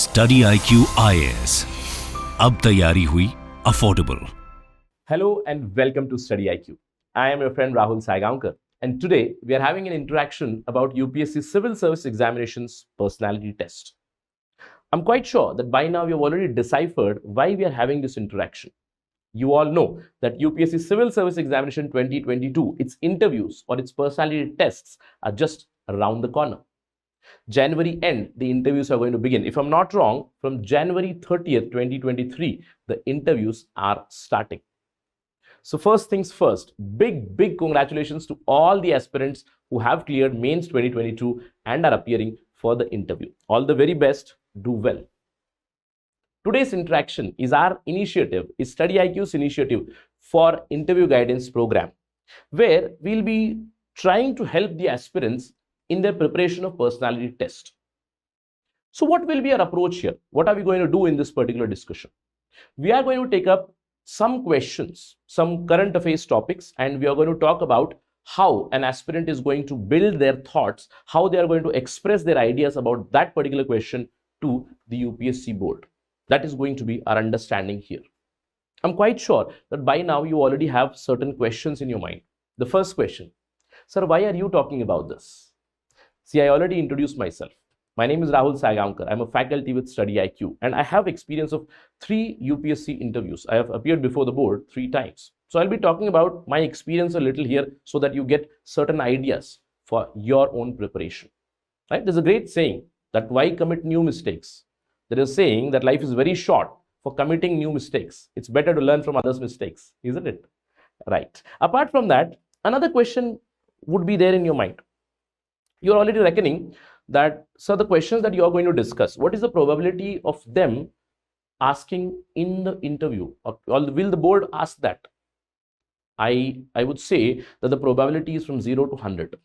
StudyIQ IAS, अब तैयारी हुई affordable. Hello and welcome to StudyIQ. I am your friend Rahul Saigaonkar, and today we are having an interaction about UPSC Civil Service Examinations personality test. I'm quite sure that by now you've already deciphered why we are having this interaction. You all know that UPSC Civil Service Examination 2022, its interviews or its personality tests are just around the corner. January end, the interviews are going to begin. If I'm not wrong, from January 30th, 2023, the interviews are starting. So first things first, big congratulations to all the aspirants who have cleared mains 2022 and are appearing for the interview. All the very best, do well. Today's interaction is our initiative, is StudyIQ's initiative for interview guidance program, where we'll be trying to help the aspirants in their preparation of personality test. So what will be our approach here? What are we going to do in this particular discussion? We are going to take up some questions, some current affairs topics, and we are going to talk about how an aspirant is going to build their thoughts, how they are going to express their ideas about that particular question to the UPSC board. That is going to be our understanding here. I'm quite sure that by now you already have certain questions in your mind. The first question, sir, why are you talking about this? See, I already introduced myself. My name is Rahul Saigaonkar. I'm a faculty with StudyIQ, and I have experience of 3 UPSC interviews. I have appeared before the board 3 times. So I'll be talking about my experience a little here so that you get certain ideas for your own preparation. Right? There's a great saying that why commit new mistakes? There is a saying that life is very short for committing new mistakes. It's better to learn from others' mistakes, isn't it? Right. Apart from that, another question would be there in your mind. You're already reckoning that, so the questions that you are going to discuss, what is the probability of them asking in the interview, or will the board ask that? I would say that the probability is from 0 to 100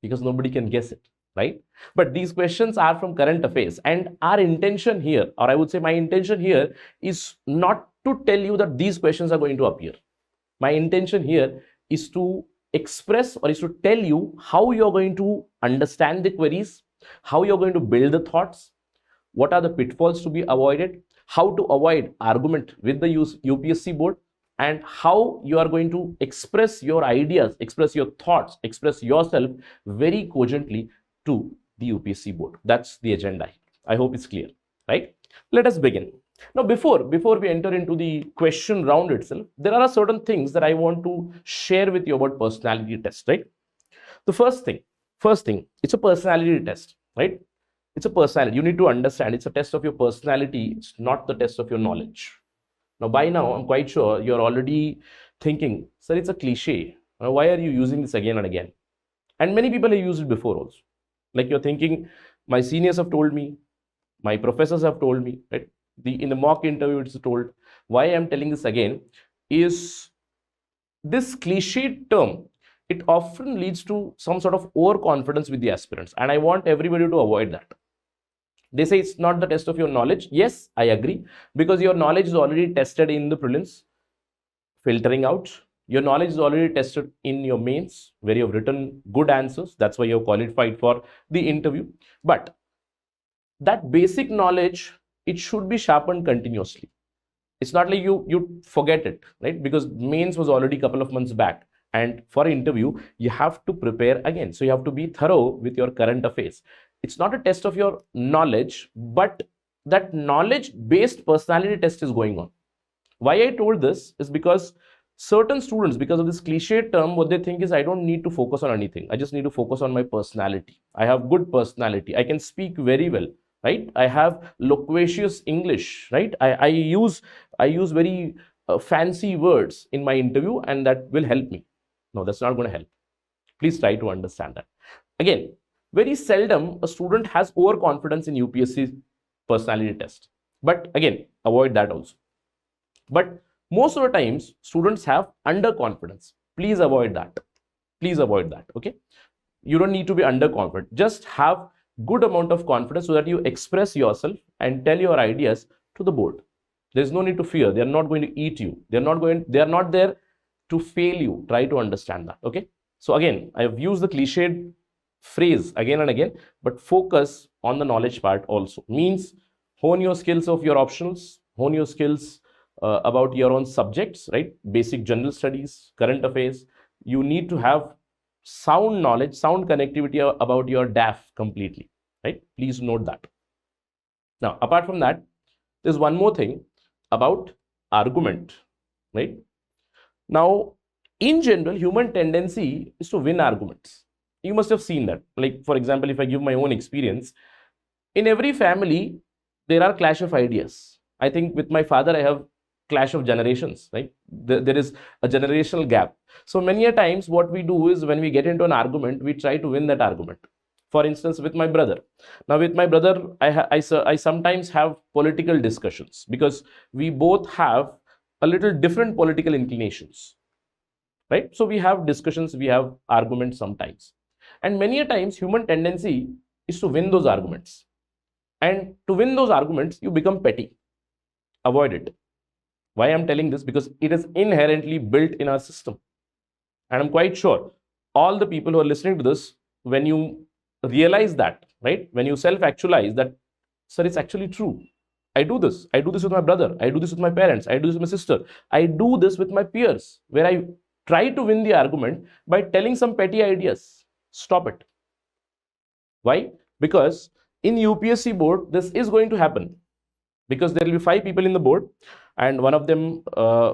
because nobody can guess it, right? But these questions are from current affairs, and our intention here, or I would say my intention here, is not to tell you that these questions are going to appear. My intention here is to express or is to tell you how you're going to understand the queries, how you're going to build the thoughts, what are the pitfalls to be avoided, how to avoid argument with the UPSC board, and how you are going to express your ideas, express your thoughts, express yourself very cogently to the UPSC board. That's the agenda. I hope it's clear, right? Let us begin. Now, before we enter into the question round itself, there are certain things that I want to share with you about personality test, right? The first thing, it's a personality test, right? It's a personality. You need to understand it's a test of your personality. It's not the test of your knowledge. Now, by now, I'm quite sure you're already thinking, sir, it's a cliche. Now, why are you using this again and again? And many people have used it before also. Like you're thinking, my seniors have told me, my professors have told me, right? In the mock interview, it's told. Why I'm telling this again is this cliched term, it often leads to some sort of overconfidence with the aspirants, and I want everybody to avoid that. They say it's not the test of your knowledge. Yes, I agree, because your knowledge is already tested in the prelims, filtering out. Your knowledge is already tested in your mains, where you have written good answers. That's why you're qualified for the interview. But that basic knowledge, it should be sharpened continuously. It's not like you forget it, right? Because mains was already a couple of months back, and for interview you have to prepare again. So you have to be thorough with your current affairs. It's not a test of your knowledge, but that knowledge based personality test is going on. Why I told this is because certain students, because of this cliche term, what they think is I don't need to focus on anything. I just need to focus on my personality. I have good personality. I can speak very well. Right? I have loquacious English, right? I use very fancy words in my interview, and that will help me. No, that's not going to help. Please try to understand that. Again, very seldom a student has overconfidence in UPSC personality test. But again, avoid that also. But most of the times, students have underconfidence. Please avoid that. Please avoid that, okay? You don't need to be underconfident. Just have good amount of confidence so that you express yourself and tell your ideas to the board. There's no need to fear. They're not going to eat you. They're not there to fail you. Try to understand that. Okay. So again, I've used the cliched phrase again and again, but focus on the knowledge part also. Means hone your skills of your optionals, hone your skills about your own subjects, right? Basic general studies, current affairs. You need to have sound knowledge, sound connectivity about your DAF completely, right? Please note that. Now, apart from that, there's one more thing about argument, right? Now, in general, human tendency is to win arguments. You must have seen that. Like, for example, if I give my own experience, in every family, there are clash of ideas. I think with my father, I have clash of generations, right? There is a generational gap. So many a times what we do is when we get into an argument, we try to win that argument. For instance, with my brother. Now, with my brother, I sometimes have political discussions because we both have a little different political inclinations, right? So we have discussions, we have arguments sometimes. And many a times, human tendency is to win those arguments. And to win those arguments, you become petty. Avoid it. Why I'm telling this? Because it is inherently built in our system. And I'm quite sure all the people who are listening to this, when you realize that, right? When you self-actualize that, sir, it's actually true. I do this. I do this with my brother. I do this with my parents. I do this with my sister. I do this with my peers, where I try to win the argument by telling some petty ideas. Stop it. Why? Because in UPSC board, this is going to happen. Because there will be 5 people in the board, and one of them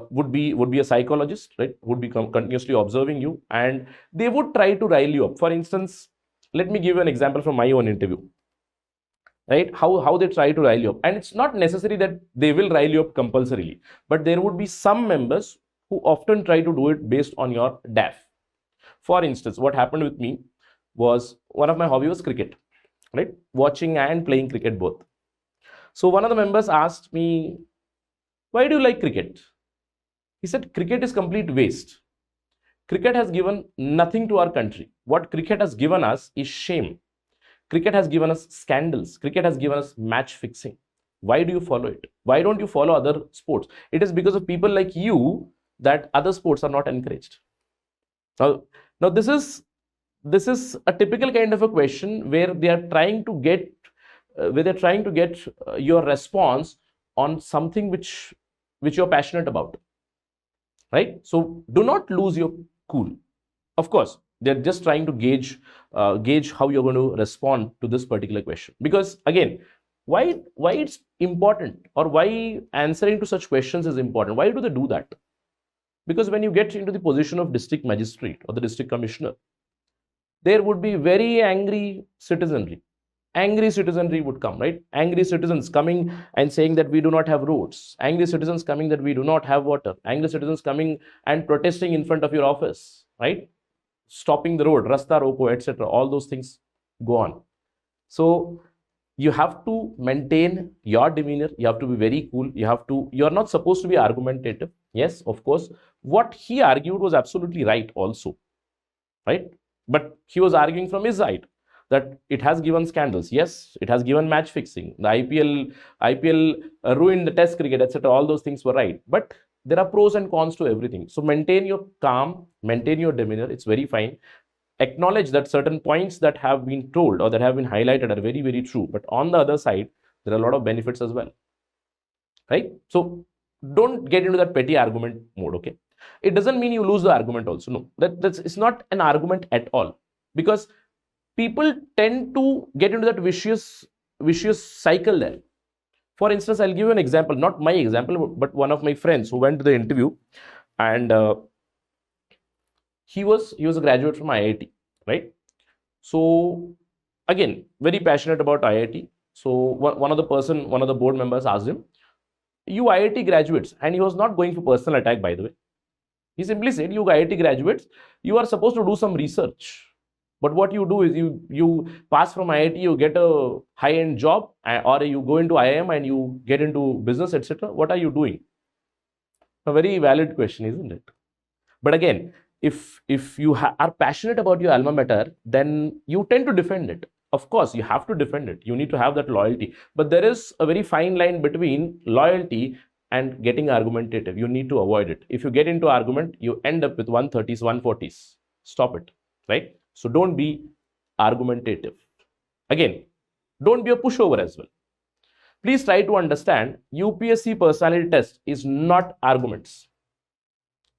would be a psychologist, right? Would be continuously observing you, and they would try to rile you up. For instance, let me give you an example from my own interview, right? How they try to rile you up, and it's not necessary that they will rile you up compulsorily, but there would be some members who often try to do it based on your DAF. For instance, what happened with me was one of my hobby was cricket, right? Watching and playing cricket both. So one of the members asked me, why do you like cricket? He said, cricket is complete waste. Cricket has given nothing to our country. What cricket has given us is shame. Cricket has given us scandals. Cricket has given us match fixing. Why do you follow it? Why don't you follow other sports? It is because of people like you that other sports are not encouraged. Now this is a typical kind of a question where they are trying to get your response on something which you're passionate about, right? So do not lose your cool. Of course, they're just trying to gauge how you're going to respond to this particular question. Because again, why it's important, or why answering to such questions is important? Why do they do that? Because when you get into the position of district magistrate or the district commissioner, there would be very angry citizenry. Angry citizenry would come, right? Angry citizens coming and saying that we do not have roads. Angry citizens coming that we do not have water. Angry citizens coming and protesting in front of your office, right? Stopping the road, rasta roko, etc. All those things go on. So you have to maintain your demeanor. You have to be very cool. You're not supposed to be argumentative. Yes, of course. What he argued was absolutely right also, right? But he was arguing from his side that it has given scandals. Yes, it has given match fixing. The IPL ruined the test cricket, etc. All those things were right. But there are pros and cons to everything. So maintain your calm, maintain your demeanor. It's very fine. Acknowledge that certain points that have been told or that have been highlighted are very, very true. But on the other side, there are a lot of benefits as well, right? So don't get into that petty argument mode, okay? It doesn't mean you lose the argument also. No, it's not an argument at all, because people tend to get into that vicious cycle there. For instance, I'll give you an example, not my example, but one of my friends who went to the interview, and he was a graduate from IIT, right? So again, very passionate about IIT. So one of the board members asked him, you IIT graduates, and he was not going for personal attack, by the way. He simply said, you IIT graduates, you are supposed to do some research. But what you do is you pass from IIT, you get a high-end job, or you go into IIM and you get into business, etc. What are you doing? A very valid question, isn't it? But again, if you are passionate about your alma mater, then you tend to defend it. Of course, you have to defend it. You need to have that loyalty. But there is a very fine line between loyalty and getting argumentative. You need to avoid it. If you get into argument, you end up with 130s, 140s. Stop it, right? So don't be argumentative. Again, don't be a pushover as well. Please try to understand UPSC personality test is not arguments.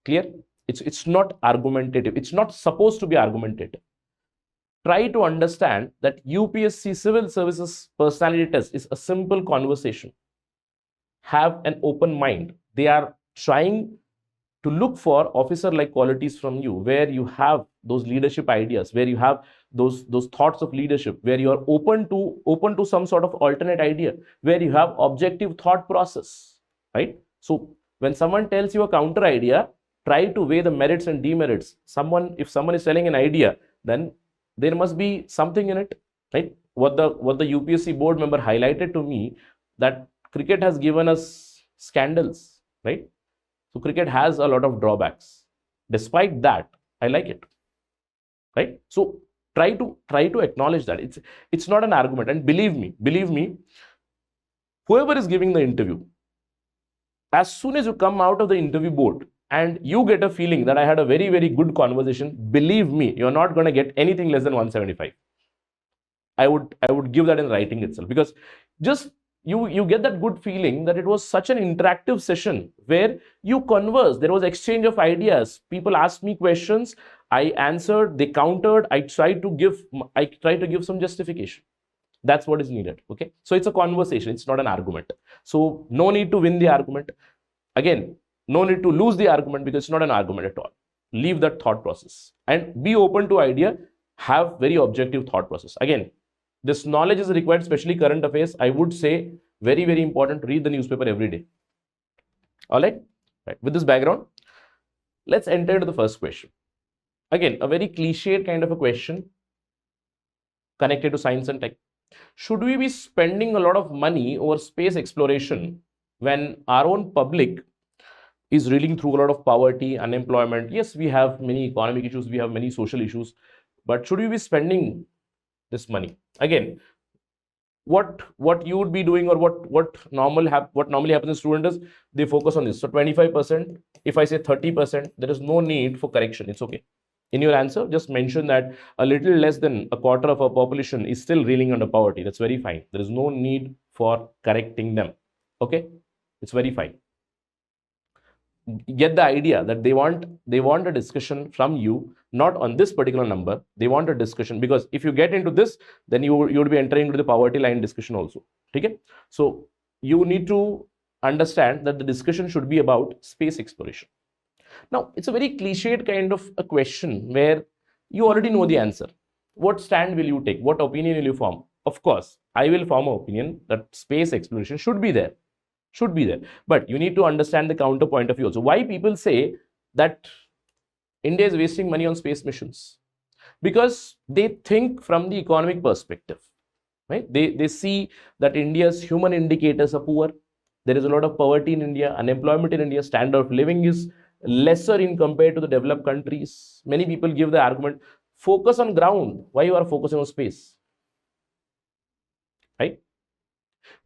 Clear? It's not argumentative. It's not supposed to be argumentative. Try to understand that UPSC Civil Services personality test is a simple conversation. Have an open mind. They are trying to look for officer-like qualities from you, where you have those leadership ideas, where you have those thoughts of leadership, where you are open to some sort of alternate idea, where you have objective thought process, right? So when someone tells you a counter idea, try to weigh the merits and demerits. If someone is telling an idea, then there must be something in it, right? What the UPSC board member highlighted to me, that cricket has given us scandals, right? So cricket has a lot of drawbacks. Despite that, I like it, right? So try to acknowledge that it's not an argument. And believe me, whoever is giving the interview, as soon as you come out of the interview board and you get a feeling that I had a very, very good conversation, believe me, you're not going to get anything less than 175. I would give that in writing itself, because just you get that good feeling that it was such an interactive session where you converse. There was exchange of ideas. People asked me questions, I answered, they countered, I tried to give some justification. That's what is needed. Okay, so it's a conversation, it's not an argument. So no need to win the argument. Again, no need to lose the argument, because it's not an argument at all. Leave that thought process and be open to idea. Have very objective thought process. Again, this knowledge is required, especially current affairs. I would say very, very important. Read the newspaper every day. All right. Right. With this background, let's enter into the first question. Again, a very cliched kind of a question connected to science and tech. Should we be spending a lot of money over space exploration when our own public is reeling through a lot of poverty, unemployment? Yes, we have many economic issues, we have many social issues, but should we be spending this money? Again, what you would be doing, or what normally happens in students is they focus on this. So 25%, if I say 30%, there is no need for correction. It's okay. In your answer, just mention that a little less than a quarter of our population is still reeling under poverty. That's very fine. There is no need for correcting them. Okay, it's very fine. Get the idea that they want a discussion from you, not on this particular number. They want a discussion, because if you get into this, then you would be entering into the poverty line discussion also. Okay, so you need to understand that the discussion should be about space exploration. Now, it's a very cliched kind of a question where you already know the answer. What stand will you take? What opinion will you form? Of course, I will form an opinion that space exploration should be there. But you need to understand the counterpoint of view also. Why people say that India is wasting money on space missions? Because they think from the economic perspective, right? They see that India's human indicators are poor. There is a lot of poverty in India, unemployment in India, standard of living is lesser in compared to the developed countries. Many people give the argument, focus on ground. Why you are focusing on space? Right?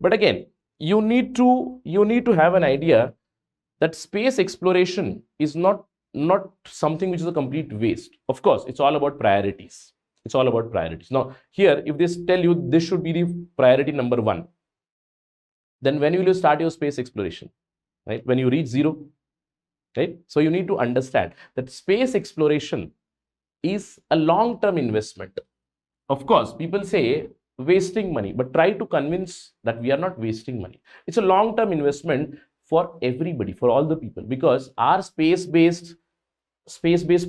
But again, you need to have an idea that space exploration is not something which is a complete waste. Of course, it's all about priorities. Now, here, if they tell you this should be the priority number 1, then when will you start your space exploration? Right? When you reach 0, right? So you need to understand that space exploration is a long-term investment. Of course, people say wasting money, but try to convince that we are not wasting money. It's a long-term investment for everybody, for all the people, because our space-based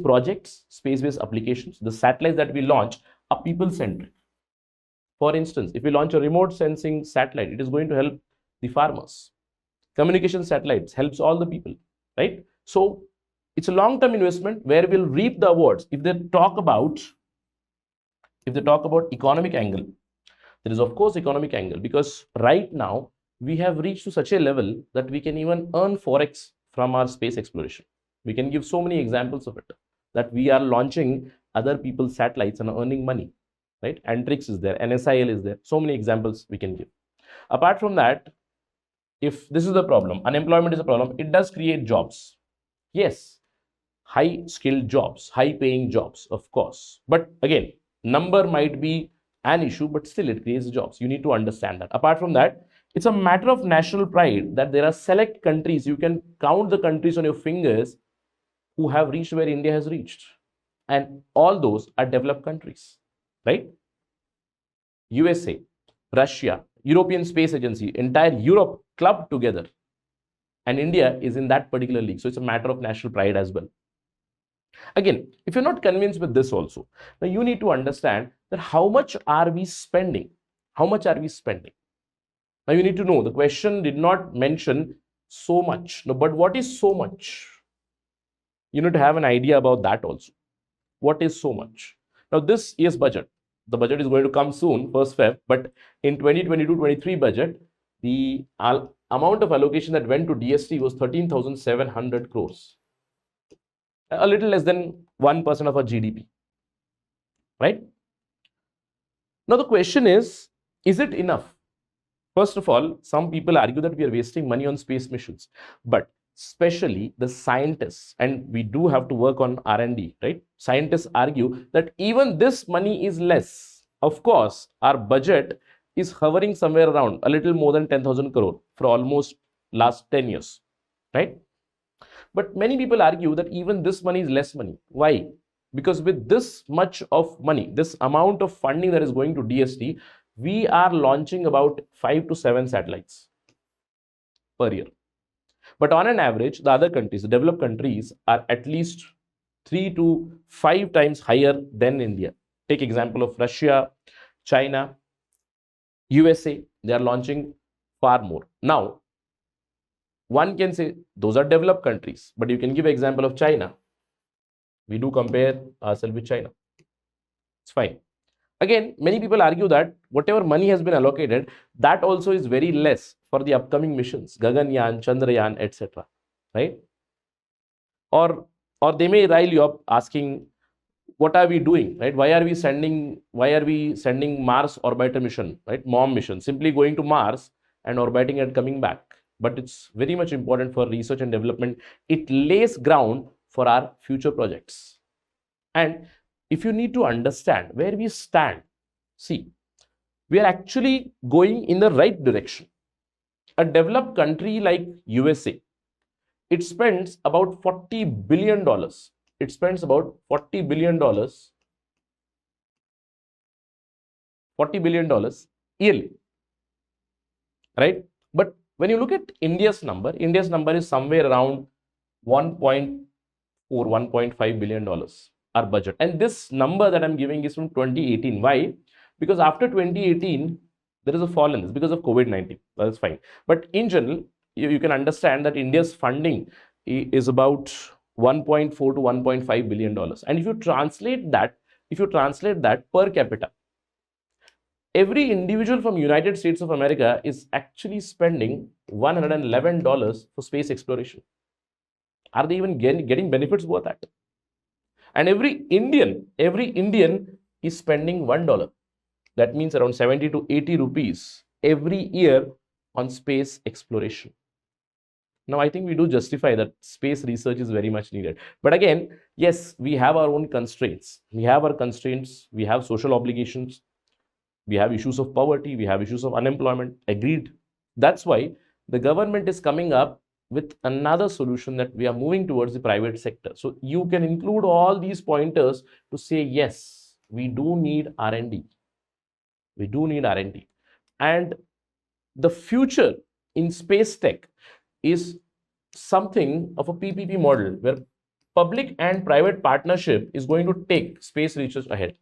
projects, space-based applications, the satellites that we launch are people-centric. For instance, if we launch a remote sensing satellite, it is going to help the farmers. Communication satellites helps all the people, right? So it's a long-term investment where we'll reap the awards. If they talk about economic angle, there is of course economic angle, because right now we have reached to such a level that we can even earn forex from our space exploration. We can give so many examples of it, that we are launching other people's satellites and earning money, right? Antrix is there, NSIL is there, so many examples we can give. Apart from that, if this is the problem, unemployment is a problem, it does create jobs. Yes, high skilled jobs, high paying jobs, of course. But again, number might be an issue, but still it creates jobs. You need to understand that. Apart from that, It's a matter of national pride that there are select countries, you can count the countries on your fingers, who have reached where India has reached. And all those are developed countries, right? USA, Russia, European Space Agency, entire Europe clubbed together. And India is in that particular league. So it's a matter of national pride as well. Again, if you're not convinced with this also, now you need to understand that how much are we spending? How much are we spending? Now you need to know, the question did not mention so much. No, but what is so much? You need to have an idea about that also. What is so much? Now this year's budget, the budget is going to come soon, 1st Feb, but in 2022-23 budget, the amount of allocation that went to DST was 13,700 crores. A little less than 1% of our GDP, right? Now the question is it enough? First of all, some people argue that we are wasting money on space missions, but especially the scientists, and we do have to work on R&D, right? Scientists argue that even this money is less. Of course, our budget is hovering somewhere around a little more than 10,000 crore for almost last 10 years, right? But many people argue that even this money is less money. Why? Because with this much of money, this amount of funding that is going to DST, we are launching about 5 to 7 satellites per year. But on an average, the other countries, the developed countries, are at least 3 to 5 times higher than India. Take example of Russia, China, USA, they are launching far more. Now, one can say those are developed countries, but you can give example of China. We do compare ourselves with China. It's fine. Again, many people argue that whatever money has been allocated, that also is very less for the upcoming missions, Gaganyaan, Chandrayaan, etc. Right? Or they may rile you up asking, what are we doing? Right? Why are we sending Mars orbiter mission, right? MOM mission, simply going to Mars and orbiting and coming back. But it's very much important for research and development. It lays ground for our future projects. And if you need to understand where we stand, see, we are actually going in the right direction. A developed country like USA, it spends about $40 billion. It spends about $40 billion, $40 billion yearly, right? But when you look at India's number is somewhere around 1.4, $1.5 billion, our budget. And this number that I'm giving is from 2018. Why? Because after 2018, there is a fall in this because of COVID-19. That's fine. But in general, you can understand that India's funding is about 1.4 to $1.5 billion. And if you translate that per capita, every individual from United States of America is actually spending $111 for space exploration. Are they even getting benefits worth that? And every Indian is spending $1. That means around 70 to 80 rupees every year on space exploration. Now, I think we do justify that space research is very much needed. But again, yes, we have our own constraints. We have social obligations. We have issues of poverty. We have issues of unemployment. Agreed. That's why the government is coming up with another solution, that we are moving towards the private sector. So you can include all these pointers to say, yes, we do need R&D. We do need R&D. And the future in space tech is something of a PPP model, where public and private partnership is going to take space research ahead.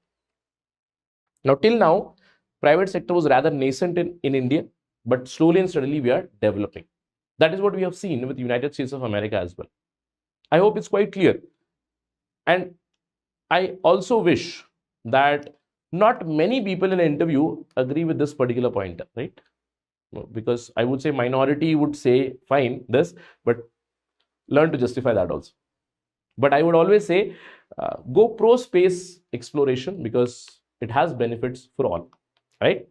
Now, till now, private sector was rather nascent in India, but slowly and steadily we are developing. That is what we have seen with United States of America as well. I hope it's quite clear. And I also wish that not many people in an interview agree with this particular point, right? Because I would say minority would say, fine, this, but learn to justify that also. But I would always say, go pro space exploration, because it has benefits for all, right?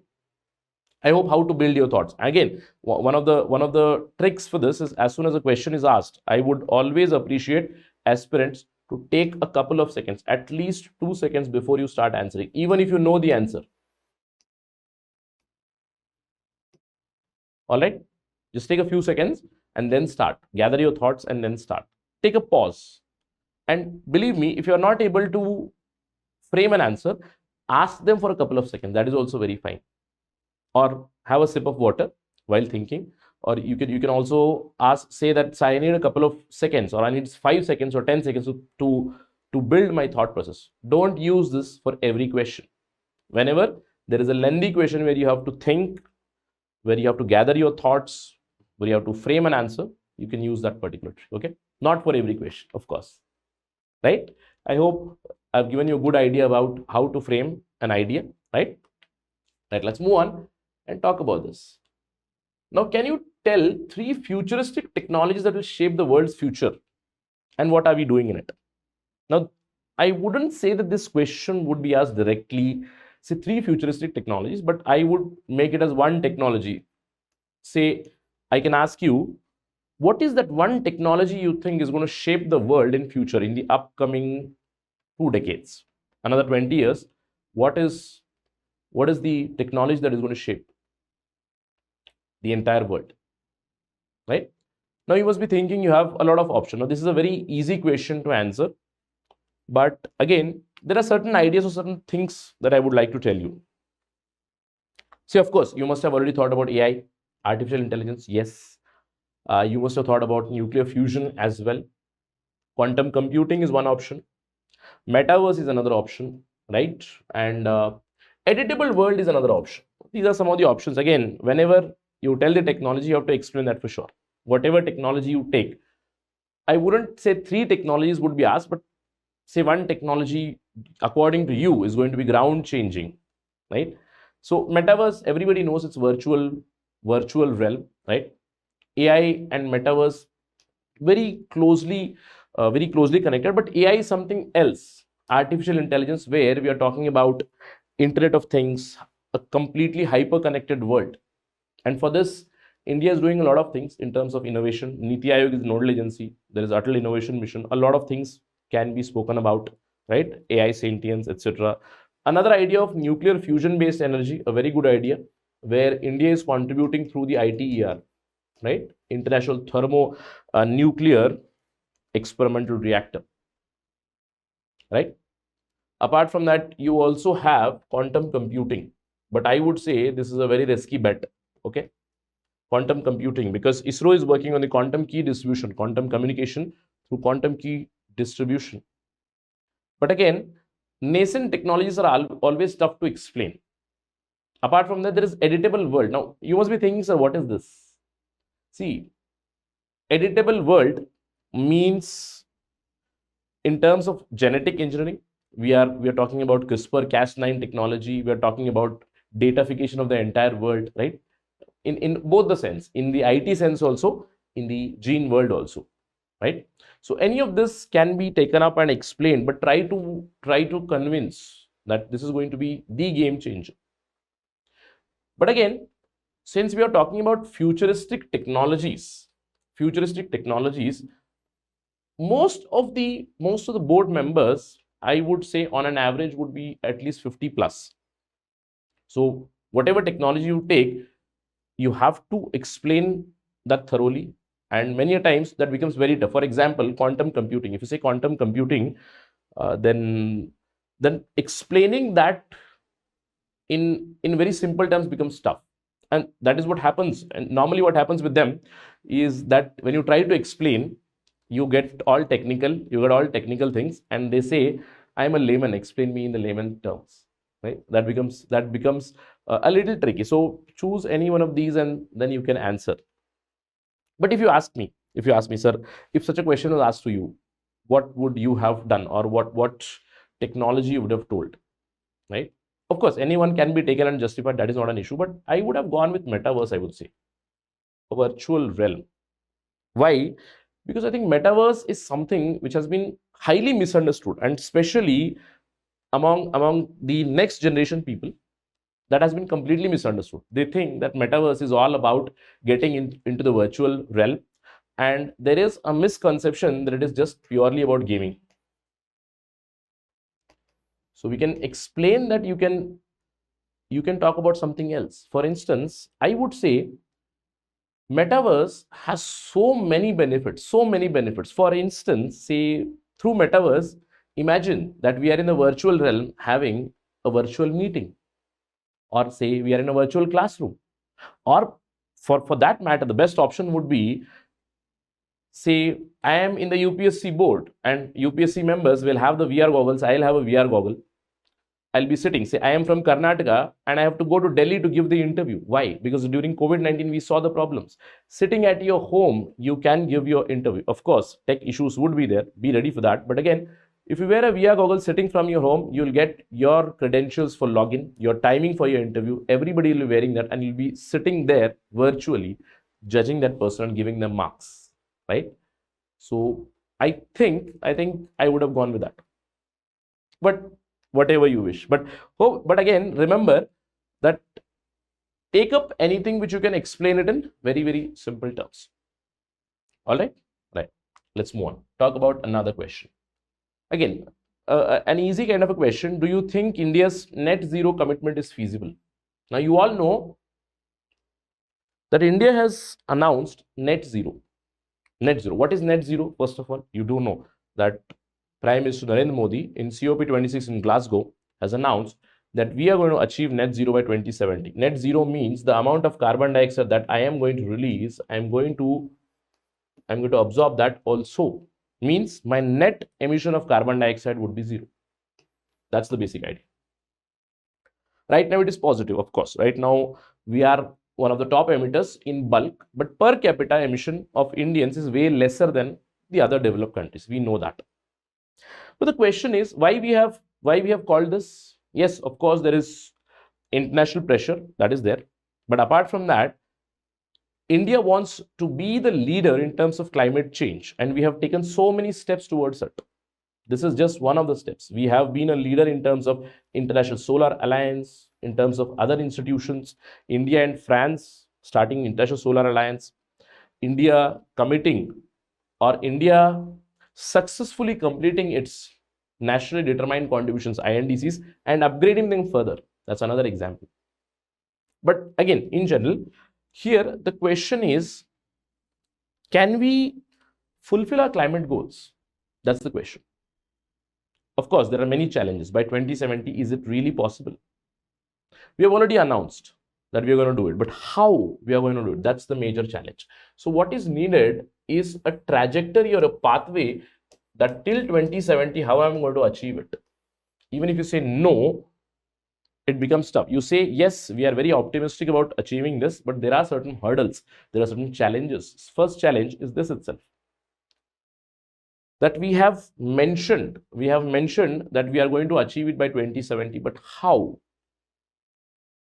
I hope how to build your thoughts. Again, one of the tricks for this is, as soon as a question is asked, I would always appreciate aspirants to take a couple of seconds, at least 2 seconds before you start answering, even if you know the answer. All right, just take a few seconds and then start. Gather your thoughts and then start. Take a pause. And believe me, if you're not able to frame an answer, ask them for a couple of seconds. That is also very fine. Or have a sip of water while thinking. Or you can also ask, say that I need a couple of seconds, or I need 5 seconds or 10 seconds to build my thought process. Don't use this for every question. Whenever there is a lengthy question where you have to think, where you have to gather your thoughts, where you have to frame an answer, you can use that particular trick. Okay, not for every question, of course, right? I hope I've given you a good idea about how to frame an idea, right? Right, let's move on and talk about this. Now, can you tell 3 futuristic technologies that will shape the world's future, and what are we doing in it? Now, I wouldn't say that this question would be asked directly, say 3 futuristic technologies, but I would make it as one technology. Say, I can ask you, what is that one technology you think is going to shape the world in future, in the upcoming 2 decades, another 20 years? What is the technology that is going to shape the entire world, right? Now you must be thinking you have a lot of options. Now this is a very easy question to answer, but again, there are certain ideas or certain things that I would like to tell you. See, of course, you must have already thought about AI, artificial intelligence. Yes. You must have thought about nuclear fusion as well. Quantum computing is one option. Metaverse is another option, right? And editable world is another option. These are some of the options. Again, whenever you tell the technology, you have to explain that for sure. Whatever technology you take, I wouldn't say 3 technologies would be asked, but say one technology, according to you, is going to be ground changing, right? So metaverse, everybody knows it's virtual realm, right? AI and metaverse very closely connected, but AI is something else. Artificial intelligence, where we are talking about Internet of Things, a completely hyper connected world. And for this, India is doing a lot of things in terms of innovation. Niti Aayog is nodal agency. There is Atal Innovation Mission. A lot of things can be spoken about, right? AI sentience, etc. Another idea of nuclear fusion based energy, a very good idea, where India is contributing through the ITER, right? International Thermo Nuclear Experimental Reactor, right? Apart from that, you also have quantum computing, but I would say this is a very risky bet. Okay, quantum computing, because ISRO is working on the quantum key distribution, quantum communication through quantum key distribution. But again, nascent technologies are always tough to explain. Apart from that, there is editable world. Now you must be thinking, sir, what is this? See, editable world means, in terms of genetic engineering, we are talking about CRISPR-Cas9 technology. We are talking about datafication of the entire world, right? In both the sense, in the IT sense also, in the gene world also, right? So any of this can be taken up and explained, but try to convince that this is going to be the game changer. But again, since we are talking about futuristic technologies, most of the board members, I would say on an average, would be at least 50 plus. So whatever technology you take, you have to explain that thoroughly, and many a times that becomes very tough. For example, quantum computing. If you say quantum computing, then explaining that in very simple terms becomes tough, and that is what happens. And normally what happens with them is that when you try to explain, you get all technical things, and they say, I'm a layman, explain me in the layman terms, right? That becomes a little tricky. So choose any one of these and then you can answer. But if you ask me, sir, if such a question was asked to you, what would you have done, or what technology you would have told, right? Of course, anyone can be taken and justified. That is not an issue. But I would have gone with metaverse, I would say, a virtual realm. Why? Because I think metaverse is something which has been highly misunderstood, and especially among the next generation people, that has been completely misunderstood. They think that metaverse is all about getting into the virtual realm, and there is a misconception that it is just purely about gaming. So we can explain that you can talk about something else. For instance, I would say Metaverse has so many benefits, so many benefits. For instance, say through metaverse, imagine that we are in the virtual realm having a virtual meeting, or say we are in a virtual classroom, or for that matter, the best option would be, say I am in the UPSC board and UPSC members will have the VR goggles, I'll have a VR goggle. I'll be sitting, say I am from Karnataka and I have to go to Delhi to give the interview. Why? Because during COVID-19, we saw the problems. Sitting at your home, you can give your interview. Of course, tech issues would be there. Be ready for that. But again, if you wear a VR goggle sitting from your home, you'll get your credentials for login, your timing for your interview. Everybody will be wearing that and you'll be sitting there virtually, judging that person and giving them marks, right? So I think I would have gone with that. But whatever you wish. But again, remember that take up anything which you can explain it in very, very simple terms. All right. Let's move on. Talk about another question. Again, an easy kind of a question. Do you think India's net zero commitment is feasible? Now, you all know that India has announced net zero. Net zero. What is net zero? First of all, you do know that Prime Minister Narendra Modi in COP26 in Glasgow has announced that we are going to achieve net zero by 2070. Net zero means the amount of carbon dioxide that I am going to release, I'm going to absorb that also. Means my net emission of carbon dioxide would be zero. That's the basic idea. Right now it is positive, of course. Right now we are one of the top emitters in bulk, but per capita emission of Indians is way lesser than the other developed countries. We know that. But the question is why we have called this. Yes, of course, there is international pressure that is there. But apart from that, India wants to be the leader in terms of climate change, and we have taken so many steps towards it. This is just one of the steps. We have been a leader in terms of International Solar Alliance, in terms of other institutions, India and France starting International Solar Alliance, India successfully completing its nationally determined contributions, INDCs, and upgrading them further. That's another example. But again, in general, here the question is, can we fulfill our climate goals? That's the question. Of course, there are many challenges. By 2070, is it really possible? We have already announced that we are going to do it, but how we are going to do it? That's the major challenge. So what is needed is a trajectory or a pathway that till 2070, how I'm going to achieve it. Even if you say no, it becomes tough. You say, yes, we are very optimistic about achieving this, but there are certain hurdles, there are certain challenges. First challenge is this itself. That we have mentioned that we are going to achieve it by 2070, but how?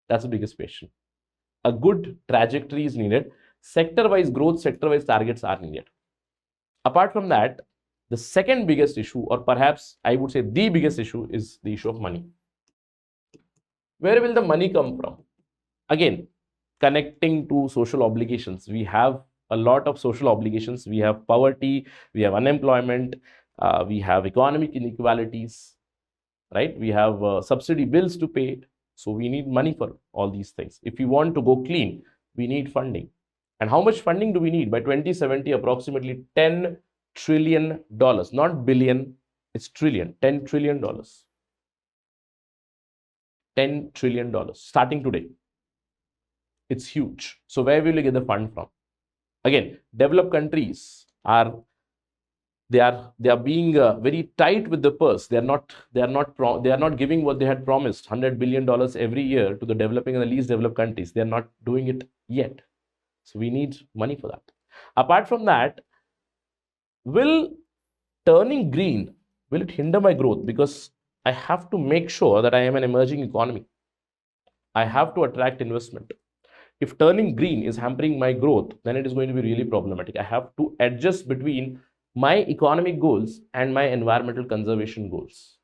That's the biggest question. A good trajectory is needed. Sector-wise growth, sector-wise targets are needed. Apart from that, the second biggest issue, or perhaps I would say the biggest issue, is the issue of money. Where will the money come from? Again, connecting to social obligations. We have a lot of social obligations. We have poverty, we have unemployment, we have economic inequalities, right? We have subsidy bills to pay. So we need money for all these things. If we want to go clean, we need funding. And how much funding do we need? By 2070, approximately $10 trillion, not billion, it's trillion, $10 trillion. $10 trillion starting today. It's huge. So where will we get the fund from? Again, developed countries are being very tight with the purse. They are not giving what they had promised, $100 billion every year to the developing and the least developed countries. They are not doing it yet. So we need money for that. Apart from that, will turning green, will it hinder my growth? Because I have to make sure that I am an emerging economy. I have to attract investment. If turning green is hampering my growth, then it is going to be really problematic. I have to adjust between my economic goals and my environmental conservation goals.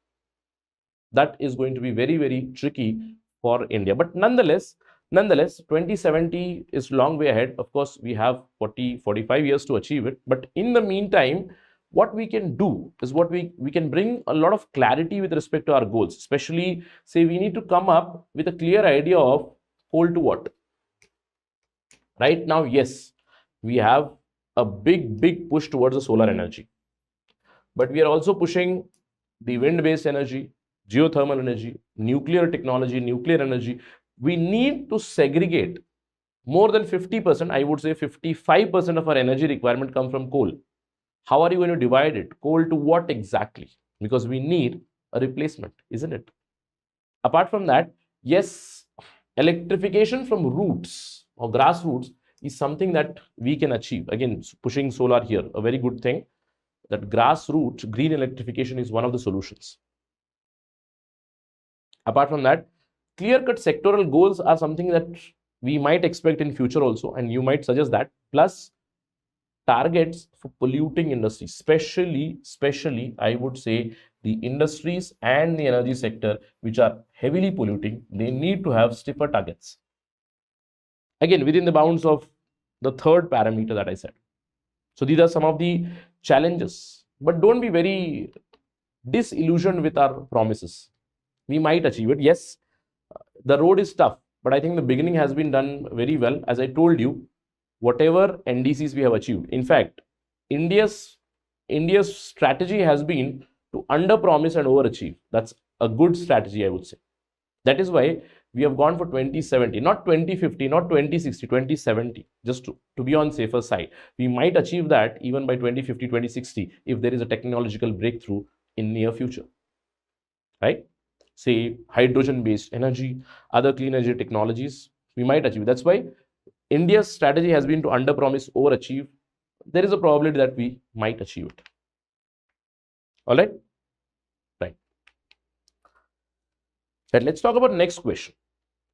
That is going to be very, very tricky for India. But nonetheless, 2070 is long way ahead. Of course, we have 45 years to achieve it. But in the meantime, what we can do is we can bring a lot of clarity with respect to our goals. Especially, say we need to come up with a clear idea of coal to what. Right now, yes, we have a big push towards the solar energy. But we are also pushing the wind-based energy, geothermal energy, nuclear technology, nuclear energy. We need to segregate more than 50%, I would say 55% of our energy requirement come from coal. How are you going to divide it? Coal to what exactly? Because we need a replacement, isn't it? Apart from that, yes, electrification from roots or grassroots is something that we can achieve. Again, pushing solar here, a very good thing. That grassroots green electrification is one of the solutions. Apart from that, clear-cut sectoral goals are something that we might expect in future also, and you might suggest that. Plus, targets for polluting industries, especially I would say the industries and the energy sector which are heavily polluting, they need to have stiffer targets. Again, within the bounds of the third parameter that I said. So these are some of the challenges, but don't be very disillusioned with our promises. We might achieve it. Yes, the road is tough, but I think the beginning has been done very well. As I told you, whatever NDCs we have achieved. In fact, India's strategy has been to under-promise and overachieve. That's a good strategy, I would say. That is why we have gone for 2070, not 2050, not 2060, 2070, just to be on safer side. We might achieve that even by 2050, 2060, if there is a technological breakthrough in near future, right? Say hydrogen-based energy, other clean energy technologies, we might achieve. That's why India's strategy has been to under-promise, overachieve. There is a probability that we might achieve it. All right? Right. Right. Let's talk about next question.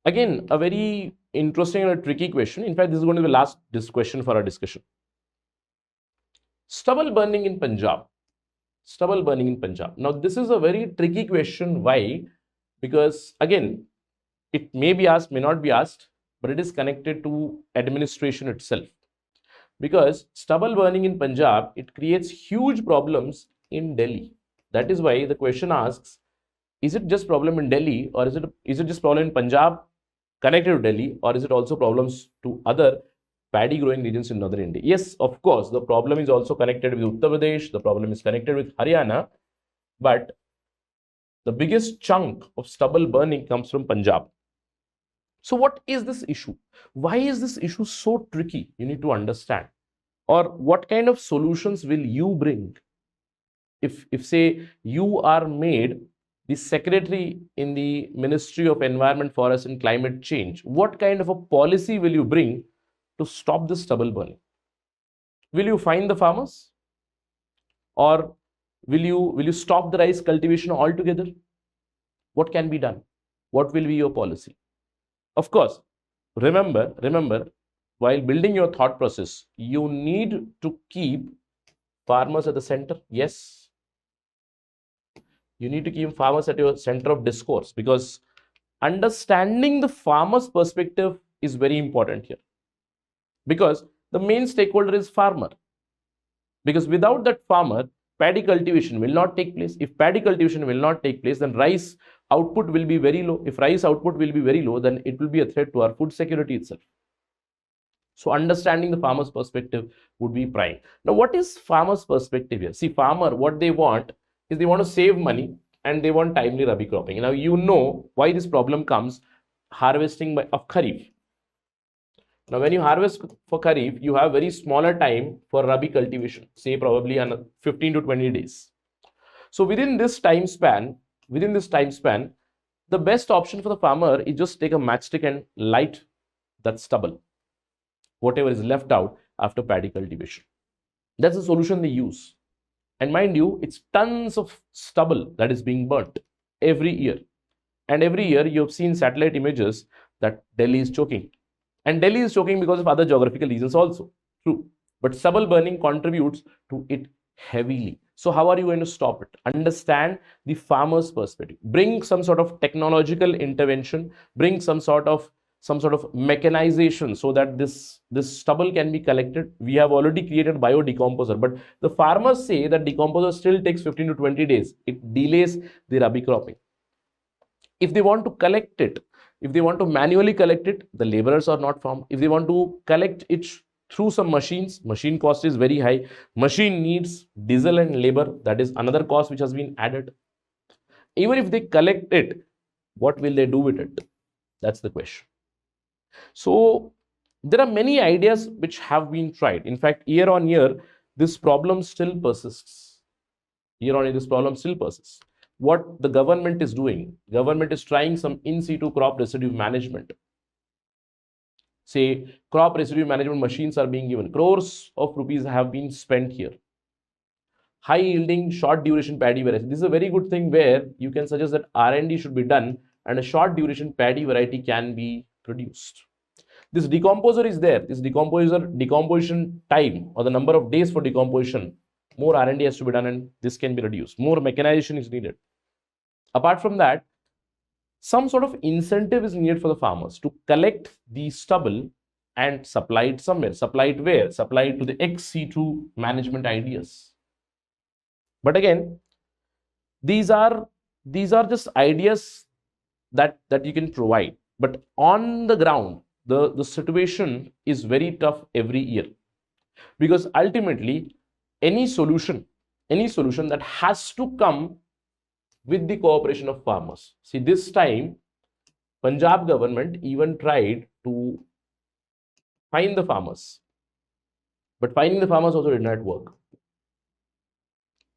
Again, a very interesting and a tricky question. In fact, this is going to be the last question for our discussion. Stubble burning in Punjab. Stubble burning in Punjab. Now, this is a very tricky question. Why? Because, again, it may be asked, may not be asked, but it is connected to administration itself. Because stubble burning in Punjab, it creates huge problems in Delhi. That is why the question asks, is it just problem in Delhi, or is it just problem in Punjab connected to Delhi, or is it also problems to other paddy growing regions in northern India? Yes, of course, the problem is also connected with Uttar Pradesh, the problem is connected with Haryana, but the biggest chunk of stubble burning comes from Punjab. So what is this issue? Why is this issue so tricky? You need to understand. Or what kind of solutions will you bring? If say you are made the secretary in the Ministry of Environment, Forest and Climate Change, what kind of a policy will you bring to stop this stubble burning? Will you fine the farmers? Or will you stop the rice cultivation altogether? What can be done? What will be your policy? Of course, remember, while building your thought process, you need to keep farmers at the center. Yes, you need to keep farmers at your center of discourse, because understanding the farmer's perspective is very important here. Because the main stakeholder is farmer. Because without that farmer, paddy cultivation will not take place. If paddy cultivation will not take place, then rice output will be very low. If rice output will be very low, then it will be a threat to our food security itself. So understanding the farmer's perspective would be prime. Now, what is farmer's perspective here? See, farmer, what they want is they want to save money and they want timely rabi cropping. Now, you know why this problem comes, harvesting of Kharif. Now, when you harvest for Kharif, you have very smaller time for rabi cultivation, say probably 15 to 20 days. So within this time span, the best option for the farmer is just take a matchstick and light that stubble, whatever is left out after paddy cultivation. That's the solution they use. And mind you, it's tons of stubble that is being burnt every year. And every year you've seen satellite images that Delhi is choking. And Delhi is choking because of other geographical reasons also. True. But stubble burning contributes to it heavily. So how are you going to stop it? Understand the farmer's perspective. Bring some sort of technological intervention. Bring some sort of mechanization so that this stubble can be collected. We have already created biodecomposer, but the farmers say that decomposer still takes 15 to 20 days. It delays the rabi cropping. If they want to collect it, if they want to manually collect it, the laborers are not found. If they want to collect it through some machines. Machine cost is very high. Machine needs diesel and labor. That is another cost which has been added. Even if they collect it, what will they do with it? That's the question. So there are many ideas which have been tried. In fact, year on year, this problem still persists. Year on year, this problem still persists. What the government is doing, government is trying some in situ crop residue management. Say crop residue management machines are being given. Crores of rupees have been spent here. High yielding, short duration paddy variety. This is a very good thing where you can suggest that R&D should be done and a short duration paddy variety can be produced. This decomposer is there. This decomposition time or the number of days for decomposition, more R&D has to be done and this can be reduced. More mechanization is needed. Apart from that, some sort of incentive is needed for the farmers to collect the stubble and supply it somewhere. Supply it where? Supply it to the ex-situ management ideas. But again, these are just ideas that you can provide. But on the ground, the situation is very tough every year. Because ultimately, any solution that has to come with the cooperation of farmers. See, this time, Punjab government even tried to find the farmers. But finding the farmers also did not work.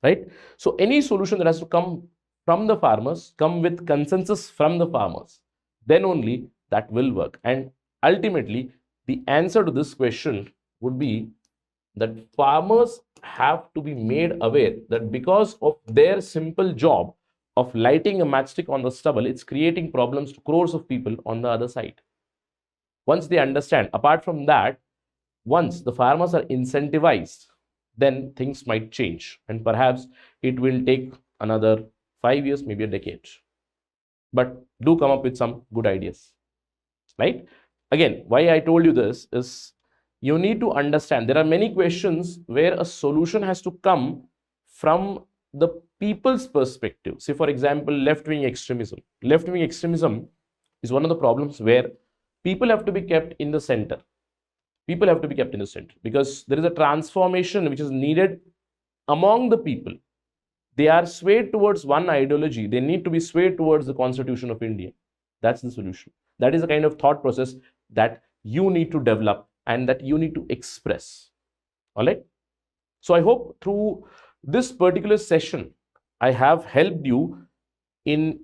Right? So any solution that has to come from the farmers, come with consensus from the farmers, then only that will work. And ultimately, the answer to this question would be that farmers have to be made aware that because of their simple job of lighting a matchstick on the stubble, it's creating problems to crores of people on the other side. Once they understand, apart from that, once the farmers are incentivized, then things might change and perhaps it will take another 5 years, maybe a decade. But do come up with some good ideas, right? Again, why I told you this is you need to understand there are many questions where a solution has to come from the people's perspective. Say, for example, left-wing extremism. Left-wing extremism is one of the problems where people have to be kept in the center. People have to be kept in the center because there is a transformation which is needed among the people. They are swayed towards one ideology. They need to be swayed towards the Constitution of India. That's the solution. That is the kind of thought process that you need to develop and that you need to express. All right. So I hope through this particular session, I have helped you in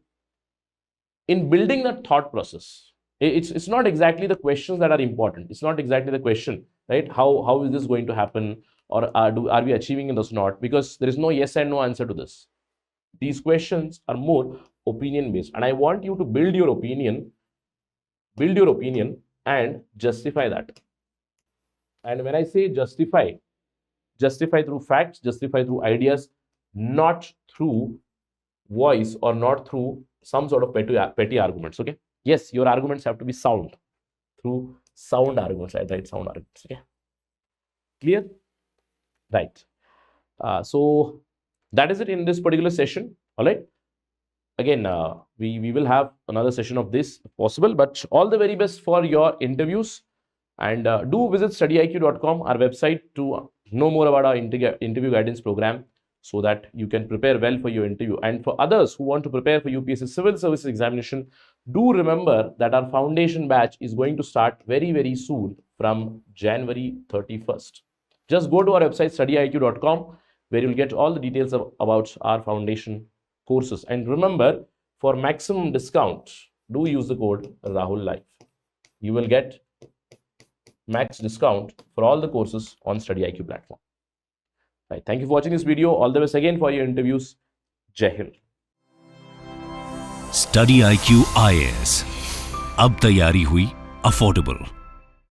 building that thought process. It's not exactly the questions that are important. It's not exactly the question, right? How is this going to happen, or are we achieving this or not? Because there is no yes and no answer to this. These questions are more opinion based, and I want you to build your opinion and justify that. And when I say justify through facts, justify through ideas, not through voice or not through some sort of petty arguments. Okay. Yes, your arguments have to be sound, through sound arguments, right? Sound arguments. Okay. Clear? Right. So that is it in this particular session. All right. Again, we will have another session of this if possible, but all the very best for your interviews. And do visit StudyIQ.com, our website, to know more about our interview guidance program so that you can prepare well for your interview. And for others who want to prepare for UPSC Civil Services examination, do remember that our foundation batch is going to start very, very soon from January 31st. Just go to our website, StudyIQ.com, where you'll get all the details about our foundation courses. And remember, for maximum discount, do use the code Rahul Live. You will get max discount for all the courses on StudyIQ platform. Right. Thank you for watching this video. All the best again for your interviews. Jai Hind. StudyIQ IAS. अब तैयारी हुई affordable.